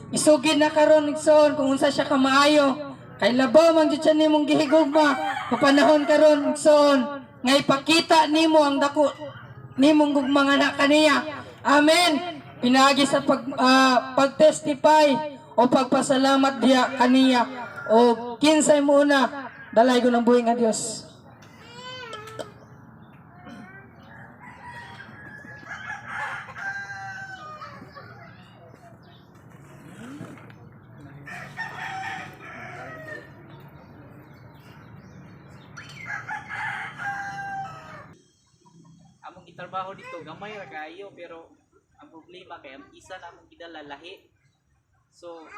Isugid na karon igsoon kung unsa siya kamaayo. Kay labaw man jud siya nimong gihigugma. Kapanahon karon igsoon nga ipakita nimo ang dako nimong gugma nga na kaniya. Amen. Pinaagi sa pag-testify o pagpasalamat diya kaniya. O kinsay mo na dalay ko ng buhay nga Dios. Among gitrabaho dito gamay ra kayo pero ang problema kay ang isa na among gidala lahi. So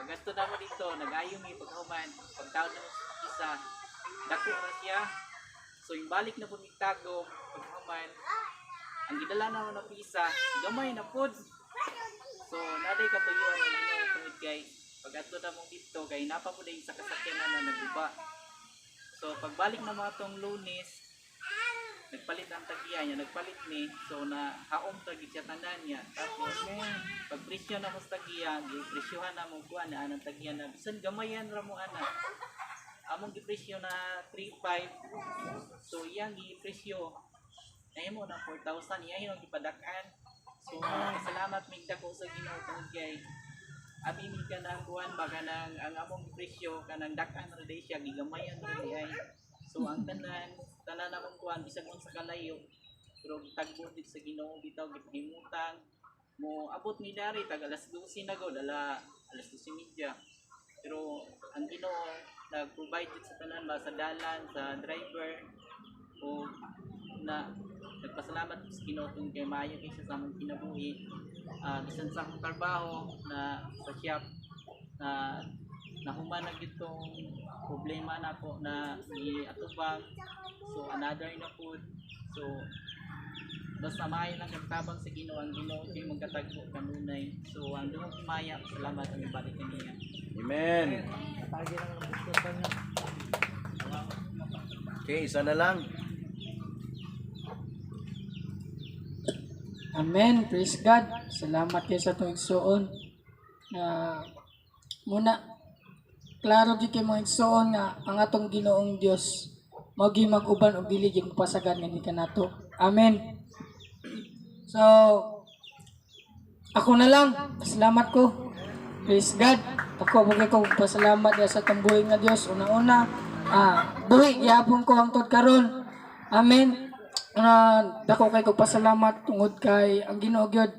pagadto na mo dito nagayo mi paghuman pagtaon na mo sa isa dako ra siya. So imbalik na pud tago paghuman ang gidala na mo na pisa gamay na pud. So naday katuyuan ang Ginoo tungod kay pagadto na mo dito kay napa pud sa kasakyanan na naguba. So pagbalik na mga tong Lunes nagpalit ang tagiya niya, nagpalit ni, so na haom tagi siya tanan niya. Tapos, pag presyo na mo sa tagiya, gipresyohan na mo kuha na anang tagiya na, bisan gamayan ra mo ana. Among gipresyo na 3.5, so iyang gipresyo, na mo na 4,000, iyang gipadakan. So, salamat mig dako sa Ginoo tungod kay abi mi ka nang kuan baga nang ang among presyo kanang dak-an ra day siya gigamayan ra day. So ang tanan namang kuan bisag unsa kalayo pero tagbo dit sa Ginoo bitaw gipahimutang mo abot ni dari tag alas 12 na god alas 12:30 pero ang Ginoo nag-provide dit sa tanan ba sa dalan sa driver o na nagpasalamat sa Ginoo tungod kay maayo kay sa among kinabuhi bisan sa akong trabaho na sa shop na nahuman na gitong problema na po na iatubang. So another na po. So basta maayo lang tabang sa Ginoo ang Ginoo kay magkatagbo kanunay. So ang duhong maya salamat ang ibalik niya. Amen. Okay, isa na lang. Amen. Praise God. Salamat kayo sa itong igsoon. Muna, klaro di kayo mga igsoon nga ang atong Ginoong Dios magi mag-uban og dili gyud pasagad nga ni kanato. Amen. So, ako na lang. Salamat ko. Praise God. Ako bagay ko pasalamat sa atong buhay nga Dios. Una-una, buhi gyapon ko hangtod karon. Amen. Dako kay ko pasalamat tungod kay ang Ginoo gyud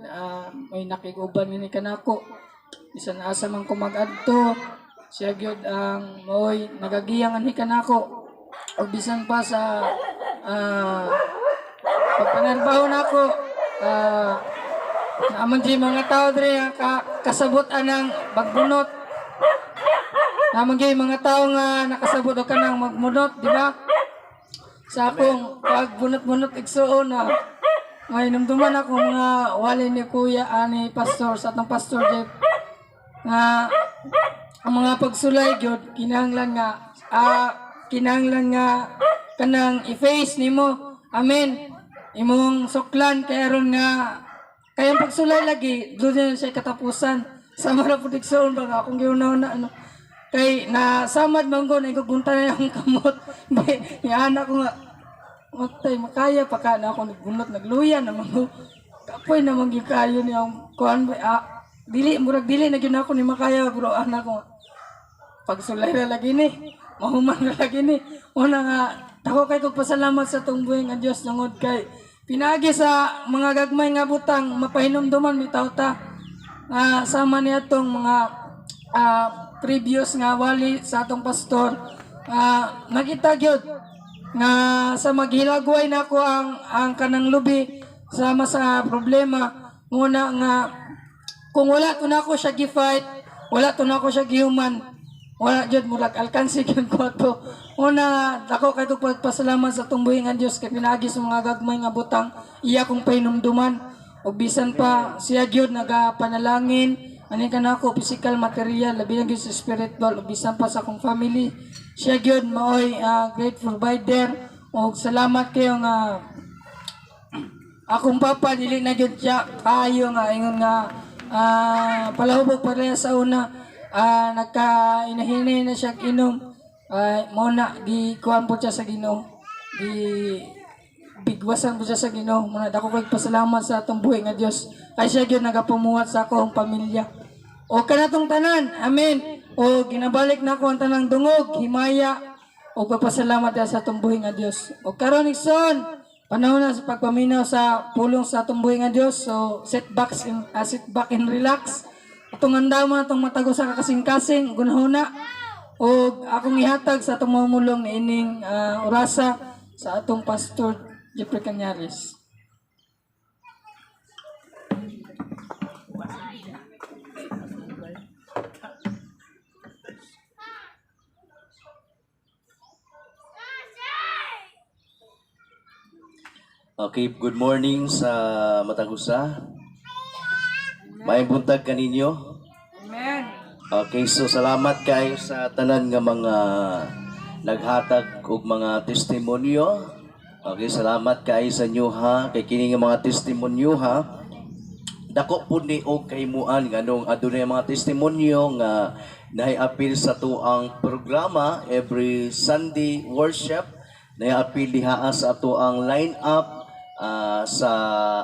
may nakiguban ni kanako. Bisan asa man ko mag-adto, siya gyud ang moy nagagiyang ani kanako. O bisan pa sa pagpanarbaho nako naman di mga tao dre kasabot anang magbunot. Naman di mga tao nga nakasabot o kanang magbunot, di ba? Sa akong pagbunot-bunot igsuon may numduman ako mga wali ni Kuya ani pastor sa atong pastor Jeff nga ang mga pagsulay gyud kinahanglan nga kanang i-face nimo. Amen. Imong suklan kay aron nga kayang pagsulay lagi doon siya katapusan sa mara pud igsuon ba akong giunaw na kay na samad manggo na igugunta na yung kamot. Yan ako nga matay makaya pa ka na ako nagbunot nagluya na manggo. Kapoy na mangyud kayo ni ang kuan dili murag dili na gyud ako ni makaya bro anak ko. Pagsulay na lagi ni, mahuman na lagi ni. Una nga ako kay kog pasalamat sa tong buhay nga Dios tungod kay pinagi sa mga gagmay nga butang mapahinumduman bitaw ta. Sama niya tong mga previous nga wali sa atong pastor nakita gyud nga sa maghilagway nako ang kanang lubi sama sa problema muna nga kung wala to nako siya gi-fight wala to nako siya gihuman wala jud murag alkansi gyud ko to una ako kay pagpasalamat sa tumbuhi nga Dios kay pinagi sa mga gagmay nga butang iya kong pahinumduman ug bisan pa siya gyud nagapanalangin ani kanako physical material labi na gyud sa spiritual ug bisan pa sa akong family siya gyud maoy great provider ug salamat kayo nga akong papa dili na gyud siya kayo nga ingon nga palahubog pareha sa una. Nagka-inahinay na siya inom. Muna, kuhan po siya sa Ginoo. Bigwasan po siya sa Ginoo. Muna, dako kay pasalamat sa atong buhay nga Dios. Kay siya gyud nagapumuhat sa akong pamilya. O kanatong tanan, amen. O ginabalik na ako ang tanang dungog, himaya. O papasalamat sa atong buhay nga Dios. O karon Nixon, panahon na sa pagpaminaw sa pulong sa atong buhay nga Dios. So sit back and relax. Atong andaman atong matago sa kakasing-kasing, gunahuna. O akong ihatag sa atong mamulong ni ining orasa sa atong Pastor Jeffrey Cañares. Okay, good morning sa Matagusa. May buntag kaninyo. Amen. Okay, so salamat kayo sa tanan nga mga naghatag og mga testimonyo. Okay, salamat kayo sa inyo ha. Kay kini nga mga testimonyo ha. Dako po ni og kahimuan nganong adunay mga testimonyo nga nahiapil sa tuang programa every Sunday worship. Nahiapil diha sa atuang line-up sa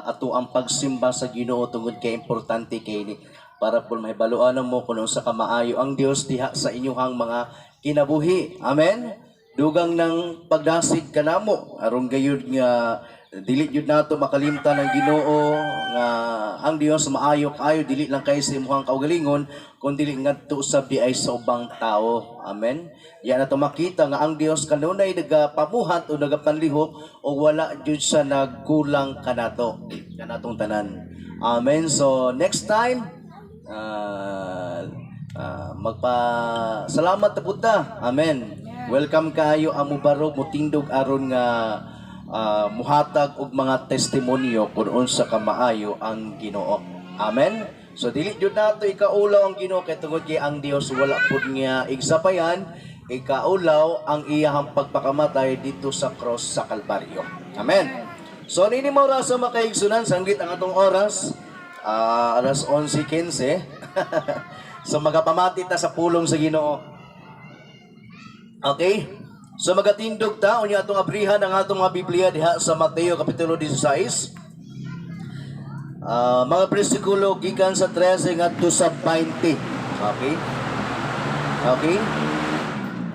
ato ang pagsimba sa Ginoo tungod kay importante kay ni para po mahibaluan mo kung sa kamaayo ang Dios diha sa inyong mga kinabuhi. Amen. Dugang ng pagdasig kanamo aron gayud nga dili jud nato makalimtan ang Ginoo nga ang Dios maayo kayo dili lang kay sa imong kaugalingon kun dili ngadto usab di ay sa ubang tao. Amen. Yan nato makita nga ang Dios kanunay nagapamuhat o nagapanlihok o wala jud sa nagkulang kanatong tanan. Amen. So next time salamat ta Buddha. Amen. Welcome kayo amo baro mutindog aron nga muhatag og mga testimonyo kung unsa ka maayo ang Ginoo. Amen. So dili jud nato ikaulaw ang Ginoo kay tungod kay ang Dios wala pud nga igsapayan, ikaulaw ang iyang pagpakamatay dito sa cross sa Kalbaryo. Amen. So nini mo ra sa makaigsunan sanggit ang atong oras alas 11:15. So magapamati ta sa pulong sa Ginoo. Okay? So magatindog ta unya atong abrihan ang atong mga Biblia diha sa Mateo kapitulo 16. Mga bersikulo gikan sa 13 ngadto sa 20. Okay? Okay?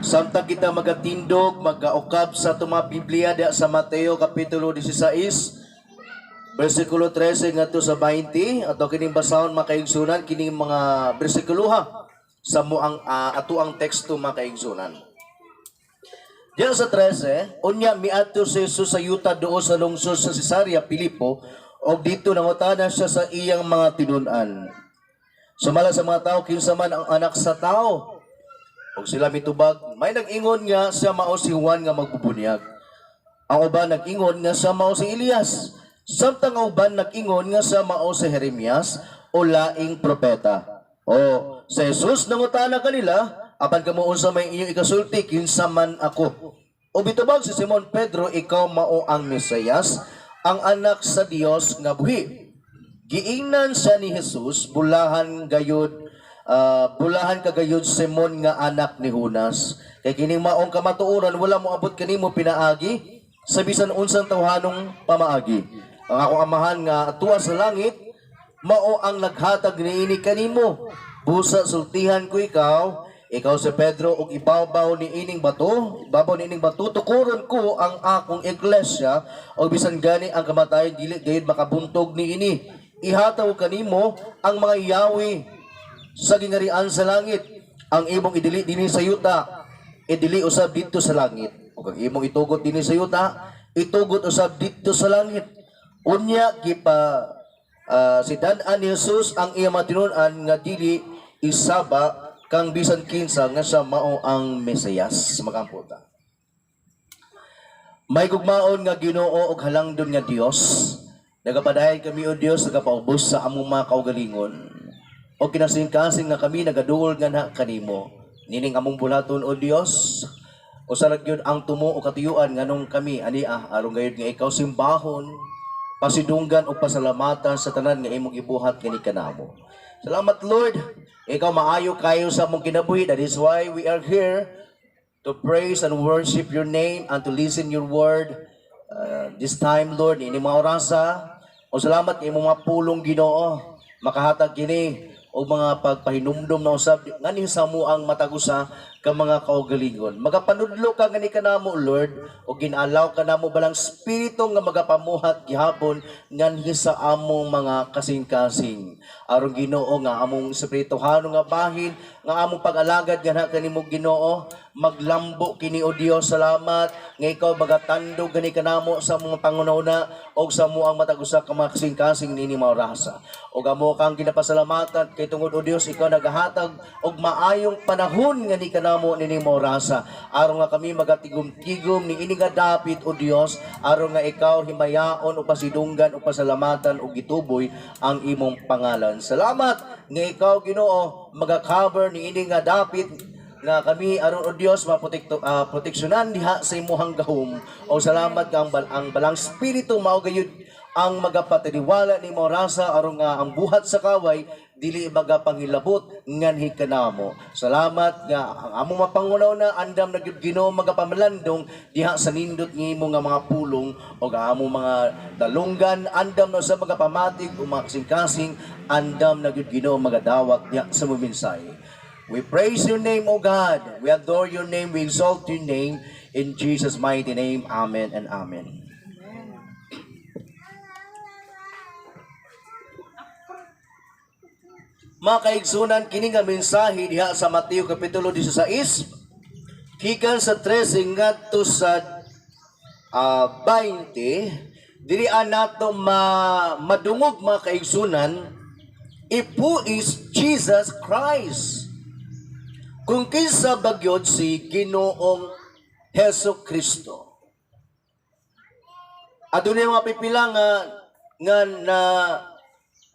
Samtang kita magatindog, magaukab sa atong mga Biblia diha sa Mateo kapitulo 16 bersikulo 13 ngadto sa 20 ato kining basahon makaigsunan kining mga bersikulo ha sa muang ato ang teksto makaigsunan. Diyan sa 13, unya miadto si Jesus sa yuta doon sa lungsod sa Cesarea Filipo o dito nangutana siya sa iyang mga tinun-an. Sumala sa mga tao kinsa man ang anak sa tao. Og sila mitubag, may nag-ingon nga siya mao si Juan nga magbubunyag. Ang uban nag-ingon nga siya mao si Elias. Samtang ang uban nag-ingon nga siya mao si Jeremias o laing propeta. O sa Jesus nangutana kanila, apan kamo unsa may inyong ikasulti kinsa man ako. O bitubag si Simon Pedro, ikaw mao ang Mesiyas, ang anak sa Dios nga buhi. Giingnan siya ni Jesus, bulahan kagayod Simon nga anak ni Jonas. Kay kining maong kamatuoran wala mo abot kanimo pinaagi sa bisan unsang tawhanong pamaagi. Ang akong amahan nga tuwa sa langit mao ang naghatag niini kanimo. Busa sultihan ko ikaw si Pedro ug ibabaw ni ining bato tukuron ko ang akong iglesia o bisan gani ang kamatayon dili gayud makabuntog niini. Ihataw kanimo ang mga yawi sa gingarian sa langit. Ang imong idili dinhi sa yuta, idili usab dito sa langit. Ug ang imong itugot dinhi sa yuta, itugot usab dito sa langit. Unya si Dan-an ni Jesus ang iyang matinun-an nga dili isaba kang bisan kinsa nga siya mao ang Mesiyas. Magamputa. May gugmaon nga Ginoo og halangdon nga Dios. Nagapadayon kami o Dios nagapaubos sa among mga kaugalingon. O kinasing-kasing nga kami nagaduol nga na kanimo. Nining among bulaton o Dios. O sa nagyod ang tumo o katuyuan nganong kami aron gayud nga ikaw simbahon, pasidunggan o pasalamatan sa tanan nga imong ibuhat kani kanamo. Salamat Lord. Ikaw maayo kayo sa mong kinabuhi. That is why we are here to praise and worship your name and to listen your word. This time Lord, ini mga orasa. O salamat kay mga pulong Ginoo. Makahatag kini o mga pagpahinumdum na usab ngani sa mo ang matagusa ka mga kaugalingon. Magapanudlo ka ngani kanamo Lord o ginalaw ka namo balang spirito nga magapamuhat gihapon nganhi sa among mga kasing-kasing. Aron Ginoo nga among espirituhano nga bahin nga among pag-alagad gana kanimo Ginoo, maglambo kini o Dios. Salamat nga ikaw magatandog gani kanamo sa mga pangunahuna o sa mo ang matagusa ka mga kasing-kasing nini mga rasa. O amo kang ginapasalamatan kay tungod o Dios ikaw nagahatag og maayong panahon nga ni kanamo nini mga rasa. Aron nga kami magatigom-tigom ni ini nga dapit o Dios, aron nga ikaw himayaon o pasidunggan o pasalamatan o gituboy ang imong pangalan. Salamat nga ikaw Ginoo maga-cover ni ini nga dapit nga kami aron o Dios proteksyonan diha sa imong gahom. O salamat nga ang balang spirito mao gayud ang magapatiniwala ni mo rasa aron nga ang buhat sa kaway dili magapangilabot nganhi kanamo. Salamat nga ang among mapangunaw na andam na gyud Ginoo magapamalandong diha sa nindot nimo nga mga pulong o nga among mga dalunggan andam na sa magapamatig o mga kasing-kasing andam na gyud Ginoo magadawat diha sa muminsay. We praise your name, O God. We adore your name. We exalt your name. In Jesus' mighty name, amen and amen. Mga kaigsunan, kini nga mensahe diha sa Mateo Kapitulo 16, gikan sa 13 ngadto sa 20, dirian nato madungog mga kaigsunan, if who is Jesus Christ? Kung kinsa bagyod si Ginoong Hesus Kristo. Adunay mga pipila nga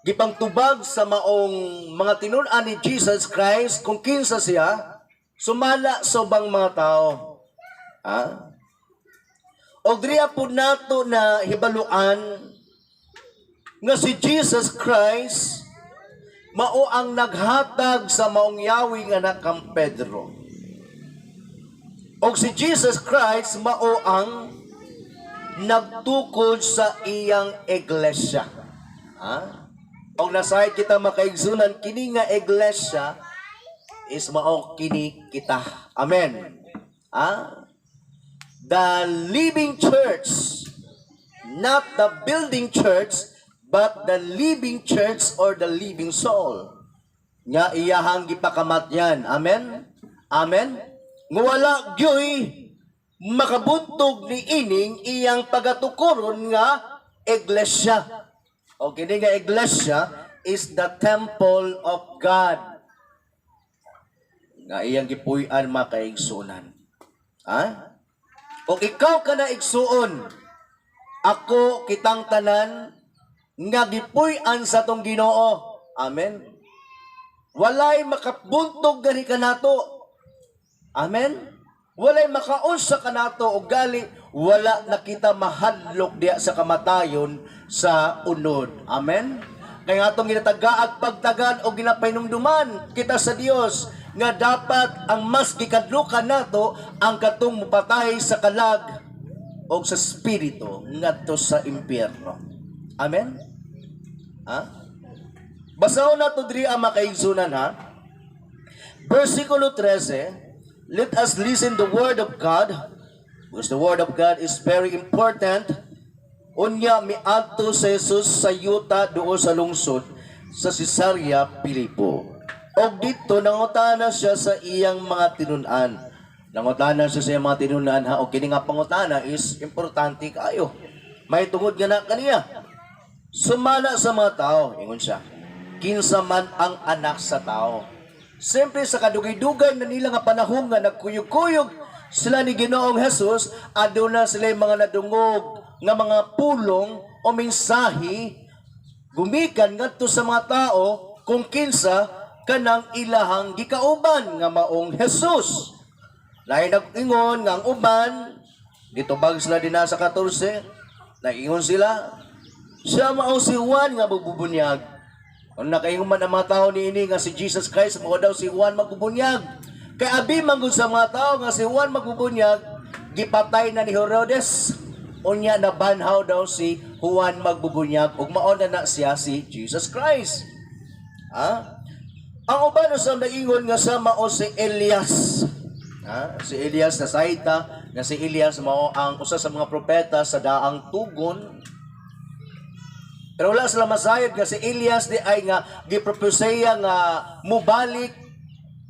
gipangtubag sa maong mga tinun-an ni Jesus Christ kung kinsa siya sumala sa ubang mga tao. O driya po nato na hibaluan nga si Jesus Christ mao ang naghatag sa maong yawi nga anak kang Pedro. O si Jesus Christ mao ang nagtukod sa iyang iglesia. O nasay kita makaigsunan kini nga iglesia is mao kini kita. Amen. The living church, not the building church, but the living church or the living soul. Nga iyahang gipakamatyan. Amen? Amen? Nguwala gyoy makabuntog ni ining iyang pagatukuron nga iglesia. O kini nga iglesia is the temple of God. Nga iyang gipuy-an makaigsunan. O ikaw ka na igsuon, ako kitang tanan, nga gipuy-an sa tong Ginoo. Amen. Walay makabuntog gani kanato. Amen. Walay makaunsa kanato og gali wala na kita mahadlok diya sa kamatayon sa unod. Amen. Kaya atong ginatagaag pagtagan o ginapahinumduman kita sa Dios nga dapat ang mas gikadlukan nato ang katong mupatay sa kalag o sa spirito ngadto sa impyerno. Amen. Basahon na ito diri ang makaigsunan Versikulo 13, let us listen the word of God, because the word of God is very important. Unya miadto sa Jesus sa yuta doon sa lungsod sa Cesarea Pilipo. Og dito nangutana siya sa iyang mga tinun-an. Nangutana siya sa iyang mga tinun-an og kini nga pangutana is importante kayo. May tungod nga na kaniya. Sumala sa mga tao, ingon siya, kinsa man ang anak sa tao. Siyempre sa kadugay-dugay na nila nga panahon nga nagkuyog-kuyog sila ni Ginoong Hesus, aduna sila mga nadungog nga mga pulong o mensahe gumikan ngadto sa mga tao kung kinsa kanang ilahang gikauban nga maong Hesus. Lain nag-ingon nga ang uban, gitubag sila din sa 14, nag-ingon sila, siya mao si Juan nga magbubunyag. Kung nakainguman ang mga tao ni ini nga si Jesus Christ, mao daw si Juan magbubunyag. Kay abi man gud sa mga tao nga si Juan magbubunyag, gipatay na ni Herodes. Unya na banhaw daw si Juan magbubunyag ug mao na siya si Jesus Christ. Ha? Ang uban sa naingon nga sa mao si Elias. Ha? Si Elias na saita nga si Elias mao ang usa sa mga propeta sa daang tugon. Pero wala sila masayod nga si Elias di ay nga gipropeseya nga mubalik,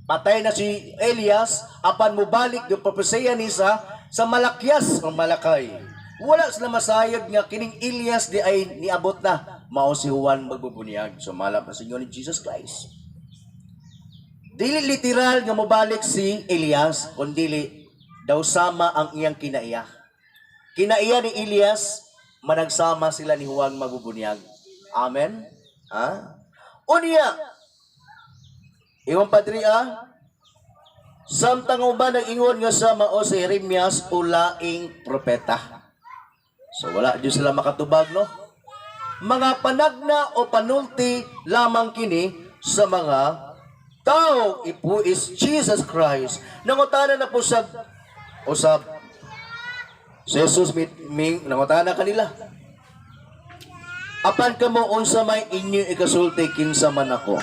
patay na si Elias, apan mubalik gipropeseya ni sa Malakyas o Malakay. Wala sila masayod nga kining Elias di ay niabot na, mao si Juan magbubunyag. So malap na sa inyo ni Jesus Christ. Dili literal nga mubalik si Elias, kundi daw sama ang iyang kinaiya. Kinaiya ni Elias, managsama sila ni Juan magbubunyag. Amen? Ha? Unya, iwan padri samtang uban nag-ingon nga sa mao si Jeremias ulaing propeta. So wala Diyos sila makatubag, no? Mga panagna o panulti lamang kini sa mga tao, ipo is Jesus Christ. Nangutana na po sa usab. Si Jesus nangutana kanila. Apan kamo unsa may inyo ikasulti kinsa man ako.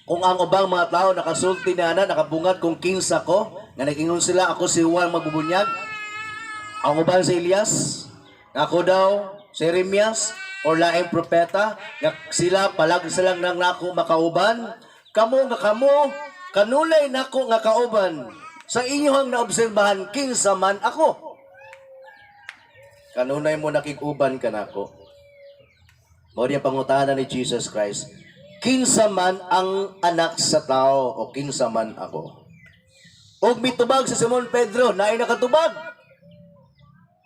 Kung ang ubang mga tao nakasulti na nakabungad kung kinsa ko, nga nag-ingon sila ako si Juan magbubunyag. Ang uban si Elias, ako daw si Jeremias, o laing propeta, nga sila palag silang nang nako makauban. Kamo kanulay nako nga kauban. Sa inyong naobserbahan, kinsa man ako. Kanunay mo nakikuban ka nako. Mao diya pangutana ni Jesus Christ. Kinsa man ang anak sa tao o kinsa man ako. Og mitubag si Simon Pedro, naay nakatubag.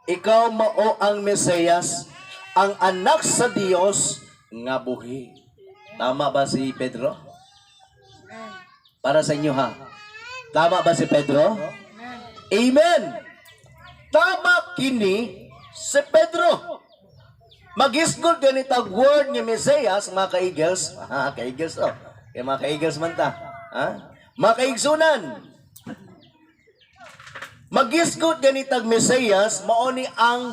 Ikaw mao ang Mesiyas, ang anak sa Dios nga buhi. Tama ba si Pedro? Para sa inyo ha. Tama ba si Pedro? Amen. Tama kini si Pedro. Magisgod ganitag word ni Mesiyas, mga ka-eagles. Ka-eagles to. Kaya mga ka-eagles man ta. Mga kaigsunan. Magisgod ganitag Mesiyas, maoni ang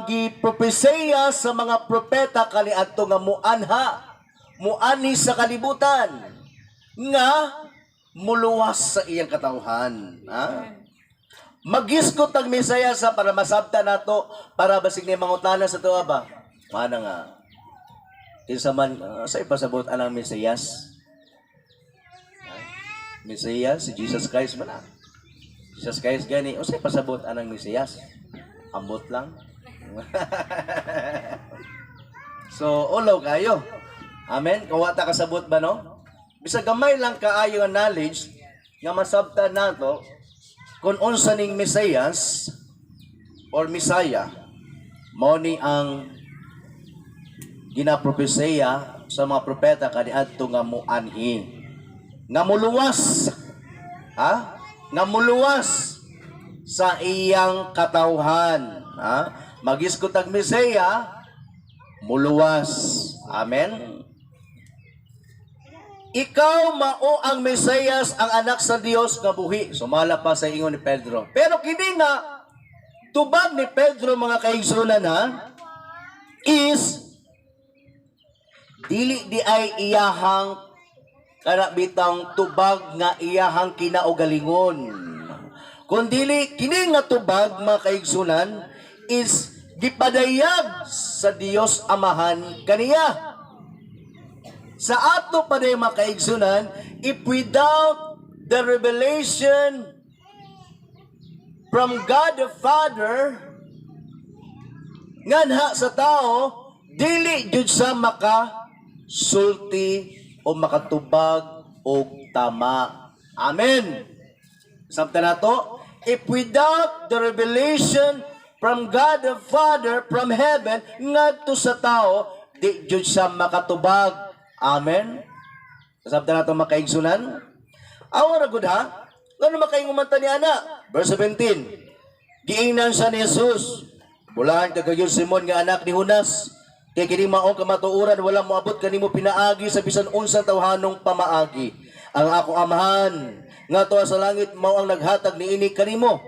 gipropeseya sa mga propeta kaniadto nga muani sa kalibutan nga muluwas sa iyang katawhan. Magisgot ang Mesiyas para masabta nato, para basig ni mangutana sa tuwa ba? Mana nga kinsa man sa ipasabot anang Mesiyas? Mesiyas si Jesus Christ man. Jesus Christ gani o sa ipasabot anang Mesiyas? Ambot lang. So, ulaw kayo. Amen? Kawata kasabot ba, no? Bisa gamay lang kaayo ang knowledge nga masabta nato kung unsa ning Mesiyas or Messiah mao ni ang ginapropeseya sa mga propeta kaniadto nga muanhi. Nga muluwas. Nga muluwas sa iyang katawhan. Magisgot ang Mesiyas, muluwas. Amen? Ikaw mao ang Mesiyas, ang anak sa Dios nga buhi. Sumala pa sa ingon ni Pedro. Pero kini nga, tubag ni Pedro mga kaigsunan is, dili di ay iyahang kanabitang tubag nga iyahang kinaugalingon. Kung dili, kini nga tubag mga kaigsunan is gipadayag sa Dios Amahan kaniya. Sa ato pa day mga kaigsunan, if without the revelation from God the Father, nganha sa tao, dili jud sa makasulti o makatubag o tama. Amen. Sabta na to, if without the revelation from God the Father, from heaven, ngadto sa tao, di jud sa makatubag. Amen. Sabta na to makaigsunan. Awara gud ha. Ngano makaingumanta ni ana? Verse 17. Giingnan sa ni Jesus. Bulahan kagayon Simon nga anak ni Junas. Kaya kini maong kamatuoran wala moabot kanimo pinaagi sa bisan unsang tawhanong pamaagi. Ang akong amahan nga tuwa sa langit mao ang naghatag niini kanimo.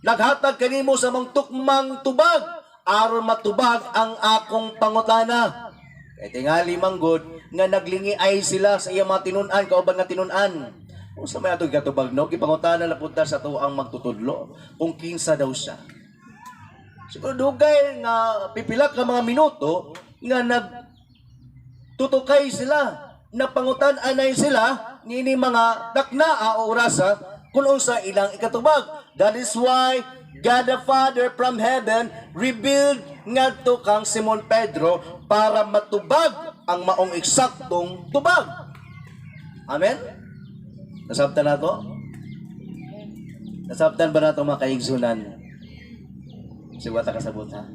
Naghatag kanimo sa mga tukmang tubag aron matubag ang akong pangutana. Kay tingali manggod nga naglingi ay sila sa iyang mga tinun-an kauban nga tinun-an. Kung sa may atong katubag no, ipangutana na punta sa tuang magtutudlo kung kinsa daw siya. Siguro dugay nga pipila ka mga minuto nga nagtutukay sila, napangutan-anay sila nini mga daknaa o orasa kung unsa ilang ikatubag. That is why God the Father from heaven revealed ngadto kang Simon Pedro para matubag ang maong eksaktong tubag. Amen? Nasabtan na to? Nasabtan ba na ito mga kaigsunan? Siwata kasabot ha?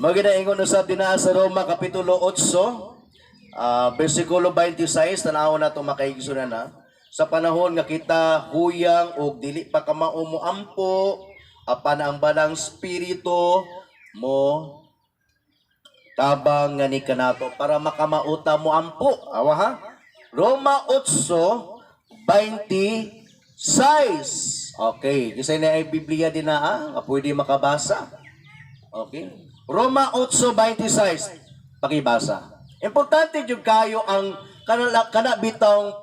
Maganda ingon usab din na sa Roma Kapitulo 8, versikulo 26, tanaw na ito mga kaigsunan ha? Sa panahon nga kita huyang o dili pa ka maumuampo, apan ang balang spirito mo tabang nga ni kanato para makamauta mo ampo. Awa ha? Roma 8:26. Okay, kasi na ay Biblia din na pwede makabasa. Okay. Roma 8:26. Pakibasa. Importante jud kayo ang kana bitong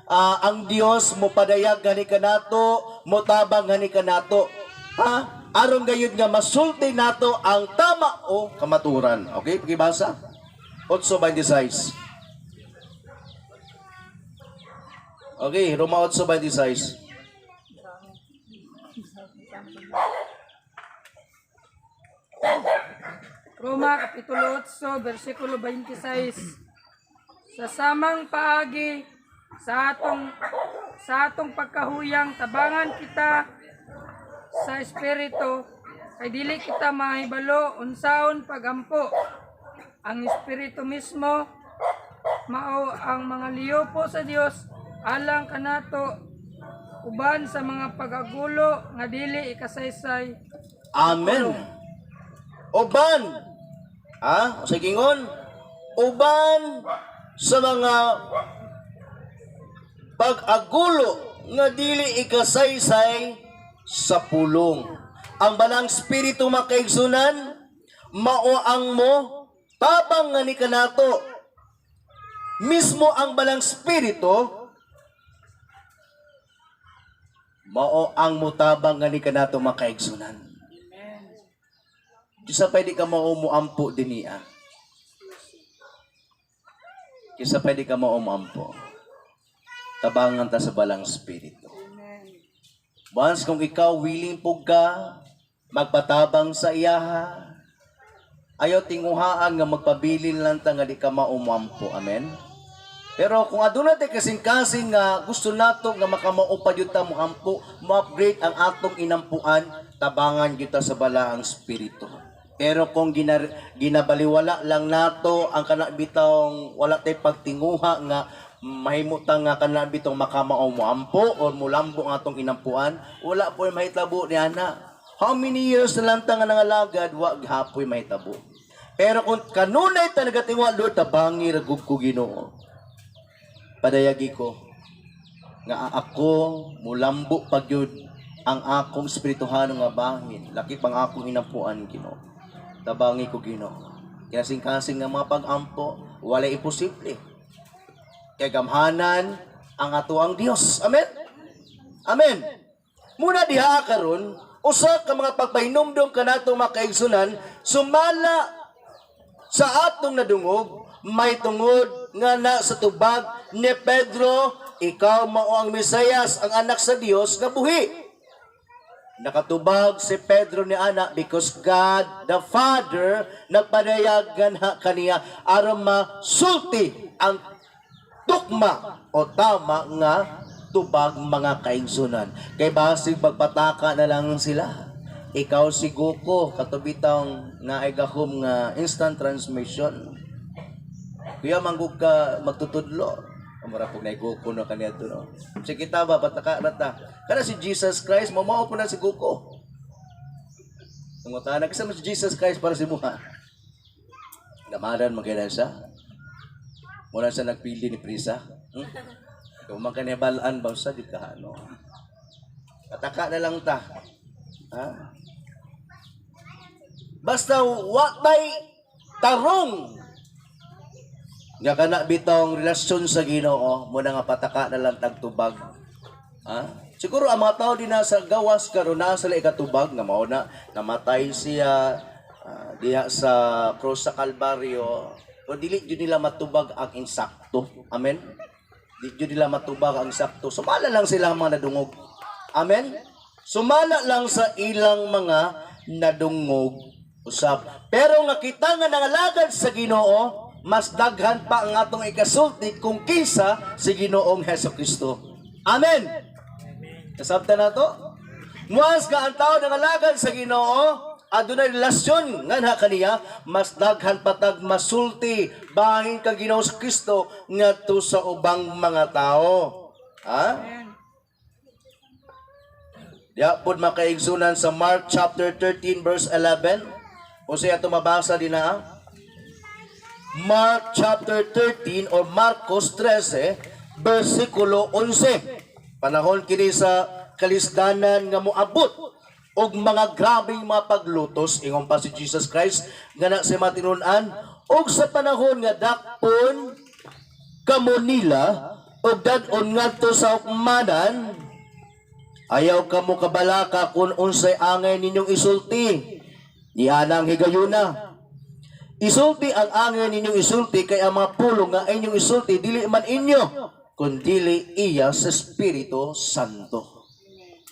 ang Dios mo padayag gani kanato, mo tabang gani kanato. Ha? Aron gayud nga masulti nato ang tama o kamaturan. Okay, pakibasa. 8:26. Okay, Roma 8:26. Roma Kapitulo 8, versikulo 26. Sa samang paagi sa atong pagkahuyang tabangan kita sa espiritu kay dili kita mahibalo unsaon pagampo. Ang espiritu mismo mao ang mga liyopo sa Dios alang kanato uban sa mga pagagulo nga dili ikasaysay. Amen. Uban. Sige ngon. Uban sa mga pag-agulo nga dili ikasaysay sa pulong. Ang balang spiritu makaigsunan mao ang mo tabang nga ni kanato. Mismo ang balang spiritu mao ang mutabang nga ni kanato makaigsunan. Kisa pwede ka maumuampo din niya. Kisa pwede ka maumuampo. Tabangan ta sa balang spiritu. Once kung ikaw willing po ka magpatabang sa iyaha, ayaw tinguhaan nga magpabilin lang ta nga di ka maumuampo. Amen? Pero kung aduna tayo kasing-kasing nga gusto nato nga makamaupad yun ta mo ampo, mo-upgrade ang atong inampuan, tabangan kita sa balaang spiritu. Pero kung ginabaliwala lang nato ang kanabitong wala tay pagtinguha nga mahimutan nga kanabitong makamao mo ampo o mulambo ang atong inampuan, wala po mahitabo ni ana. How many years na lang ta nga nangalagad, wag hapoy mahitabo. Pero kung kanunay talaga tingwa Lord, tabangi ragug ko Ginoo. Padayagi ko nga ako mulambo pagyud ang akong espirituhano nga bahin, laki pang akong inampuan Ginoo. Tabangi ko Ginoo. Kasing-kasing nga mga pag-ampo, wala imposible. Kaya gamhanan ang ato ang Dios. Amen? Amen. Muna diha karon, usa ka mga pagpahinumdum kanato makaigsunan, sumala sa atong nadungog, may tungod nga na sa tubag ni Pedro, ikaw mao ang Mesiyas, ang anak sa Dios nga buhi. Nakatubag si Pedro ni ana because God the Father nagpadayagan kaniya aron masulti ang tukma o tama nga tubag mga kaigsunan. Kay basig pagpataka na lang sila. Ikaw si Goku katubitang naigahom nga instant transmission. Kuya manggug ka magtutudlo. Amara pug nay Goku no kaniya to no. Sige ta ba pataka rata. Kana si Jesus Christ mao po na si Goku. Tungutana kasi mas Jesus Christ para si Muha. Gamadan magkailan siya. Muna siya nagpili ni Prisa. Kung magkanibalaan ba siya, di ka ano. Kataka na lang ta. Ha? Basta watay tarong. Nga kana bitong relasyon sa Ginoo, muna nga pataka na lang tagtubag. Ha? Siguro ang mga tao din nasa gawas karon na sila ikatubag nga mao na namatay siya diha sa cross sa Kalbaryo. O dili jud nila matubag ang insakto. Amen. Di jud nila matubag ang insakto. Sumala lang sila mga nadungog. Amen. Sumala lang sa ilang mga nadungog usab. Pero nga kita nga nangalagad sa Ginoo, mas daghan pa ang atong ikasulti kung kinsa si Ginoong Hesukristo. Amen. Kasabta na to. Muas ka ang tao nangalagad sa Ginoo, adunay relasyon nga na kaniya, mas daghan patag masulti bahin kang Ginoo sa Kristo ngadto sa ubang mga tao. Ha? Ya pud makaigsunan sa Mark chapter 13 verse 11. O siya ito mabasa din na. Mark chapter 13 or Marcos 13 versikulo 11. Panahon kini sa kalisdanan nga moabot og mga grabeng mga paglutos ingon pa si Jesus Christ nga na sa matinunan og sa panahon nga dakpon kamo nila og dad-on ngadto sa hukmanan ayaw kamo kabalaka kun unsay angay ninyong isulti di anang higayuna. Isulti ang angay ninyong isulti kay ang mga pulong nga inyong isulti dili man inyo kundili iya sa Espiritu Santo.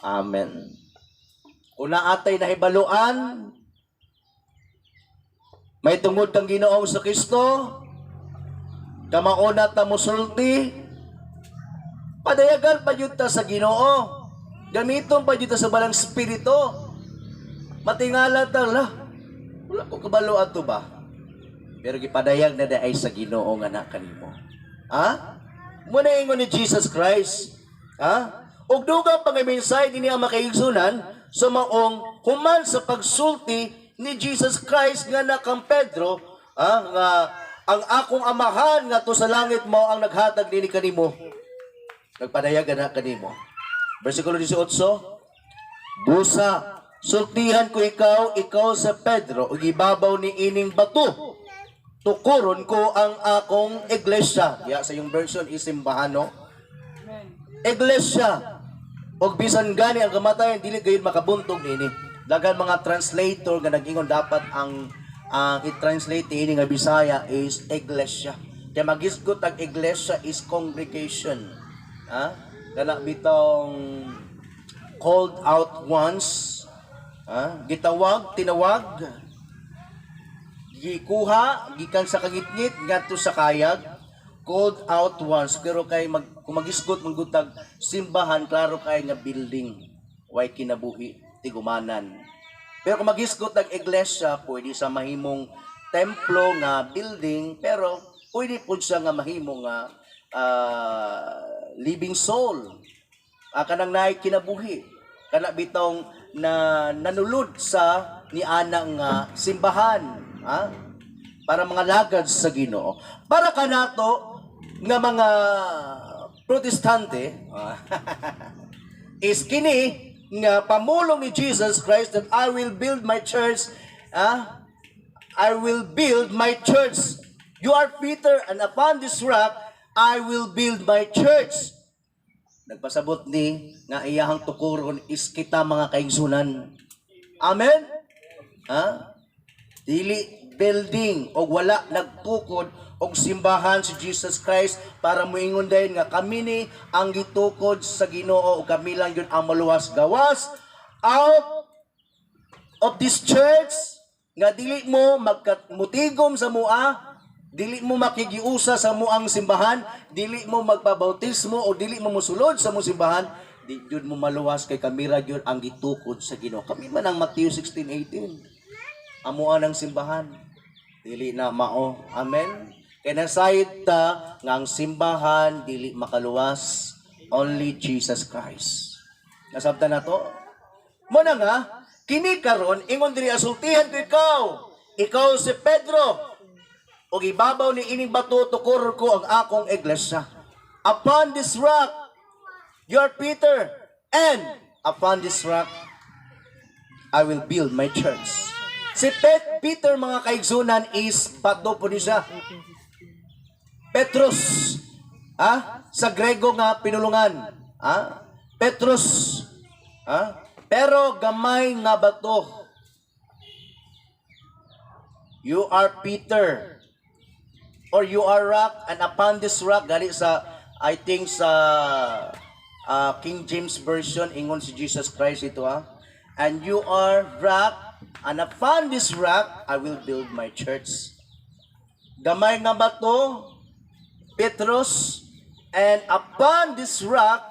Amen. Una atay nahibaluan, may tungod kang Ginoong sa Kristo, kamauna ta musulti, padayagan pa yun ta sa Ginoo, gamiton pa yun ta sa balang Espiritu, matingala ta, wala ko kabaluan to ba? Pero gipadayag na ay sa Ginoo nga na kanimo. Ha? Muna ingon ni Jesus Christ. Ha? Og dugang pangaminsay din niya makaigsunan sa maong human sa pagsulti ni Jesus Christ nga na kang Pedro, nga ang akong amahan nga to sa langit mo ang naghatag nini kanimo. Nagpadayag na kanimo. Versikulo 18. Busa, sultihan ko ikaw sa Pedro, ug ibabaw ni ining bato. Tukuron ko ang akong iglesia. Ya, sa yung version is simbahano. Iglesia. Og bisan gani ang kamatayan dili gayud makabuntog nini. Dagan mga translator nga nag-ingon dapat ang i-translate ini nga Bisaya is iglesia. Kaya magisgot ang iglesia is congregation. Ha? Kana bitong called out once. Ha? Gitawag, tinawag. Gikuha, gikan sa kagitngit, ngadto sa kayag, called out once. Pero kay kung magisgot manggutag simbahan, klaro kay nga building, way kinabuhi, tigumanan. Pero kung magisgot ang iglesia, pwede sa mahimong templo nga building, pero pwede po siya nga mahimong nga living soul. Kanang naay kinabuhi. Kana bitong na nanulod sa ni anang simbahan. Ha? Para mga lagad sa Ginoo. Para kanato nga mga protestante is kini nga pamulong ni Jesus Christ that I will build my church. I will build my church. You are Peter, and upon this rock I will build my church. Nagpasabot ni nga iyahang tukuron is kita mga kaigsunan. Amen? Ha? Dili building o wala nagtukod og simbahan si Jesus Christ para moingon dayon nga kami ni ang gitukod sa Ginoo o kami lang yun ang maluwas gawas out of this church nga dili mo magmutigom sa mua, dili mo makigiusa sa muang simbahan, dili mo magpabautismo o dili mo musulod sa muang simbahan, di jud mo maluwas kay kami ra yun ang gitukod sa Ginoo. Kami man ang Matthew 16:18. Amuan ng simbahan. Dili na mao. Amen. Kaya nasayid ta nga ang simbahan dili makaluwas. Only Jesus Christ. Nasabta na to? Muna nga, Kini karon ingon diri asultihan ko ikaw. Ikaw si Pedro. O ibabaw ni ining bato tukuron ko ang akong iglesia. Upon this rock, you are Peter, and upon this rock, I will build my church. Si Peter, mga kaigsunan, is bato po niya. Petros, sa Grego nga pinulungan. Petros, pero gamay nga bato. You are Peter, or you are rock, and upon this rock, gali sa, I think sa King James Version, ingon si Jesus Christ ito, and you are rock, and upon this rock, I will build my church. Gamay nga bato, Petros, and upon this rock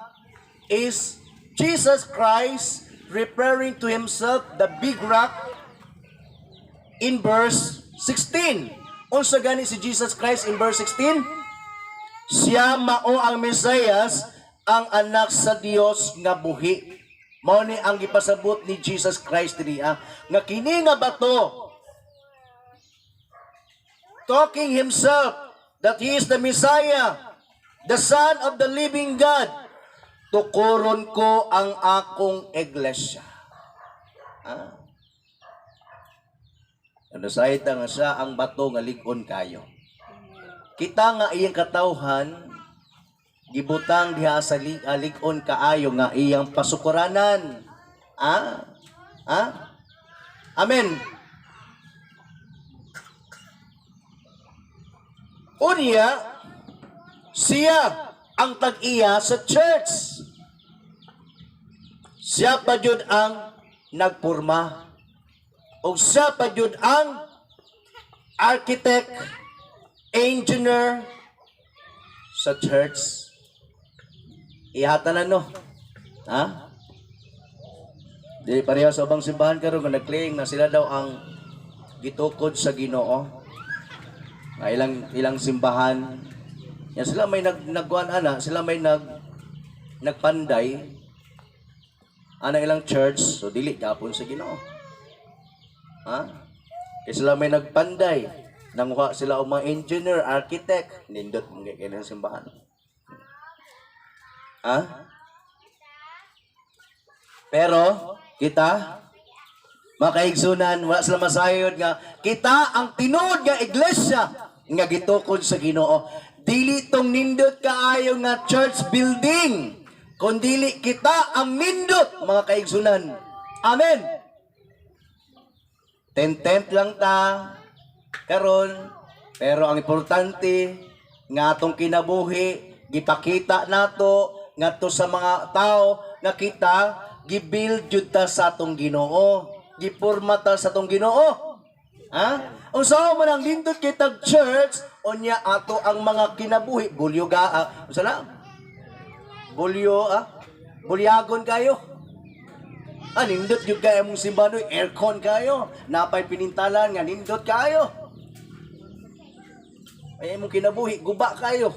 is Jesus Christ, referring to himself, the big rock, in verse 16. Unsa gani si Jesus Christ in verse 16? Siya mao ang Mesiyas, ang anak sa Dios nga buhi. Mao ni ang gipasabot ni Jesus Christ diriya nga kini nga bato, talking himself that he is the Messiah, the Son of the living God. Tukuron ko ang akong iglesia. Ano sa ita nga siya ang bato nga ligon kayo. Kita nga iyang katawhan, gibutang diha sa ligon kaayo nga iyang pasukuranan. Amen. Unya, siya ang tag-iya sa church. Siya pa jud ang nagpurma. O siya pa jud ang architect, engineer sa church. Ihatanan no. Dili pareho sa ubang simbahan karon nga nag-claim na sila daw ang gitukod sa Ginoo. Ilang simbahan. Yan sila may nagkuan sila may nagpanday ana ilang church, so dili gapon sa Ginoo. Kaya sila may nagpanday, nanguha sila o mga engineer, architect, nindot mga kailang simbahan. Pero, kita, mga kaigsunan, wala sila masayod nga, kita ang tinuod nga iglesia, nga gitukod sa Ginoo. Dili tong nindot kaayo nga church building, kundili kita ang nindot, mga kaigsunan. Amen. Tent lang ta karon, pero ang importante nga atong kinabuhi gipakita nato ngadto sa mga tao nga kita gibuild jud ta sa atong Ginoo, gipurma ta sa atong Ginoo. Unsa man ang lindot kitag church, unya ato ang mga kinabuhi bulyoga, unsa na? Bulyagon kayo. Nindot yung kaya mong simbahan, aircon kayo. Napay pinintalan nga, nindot kayo. Ay mong kinabuhi, guba kayo.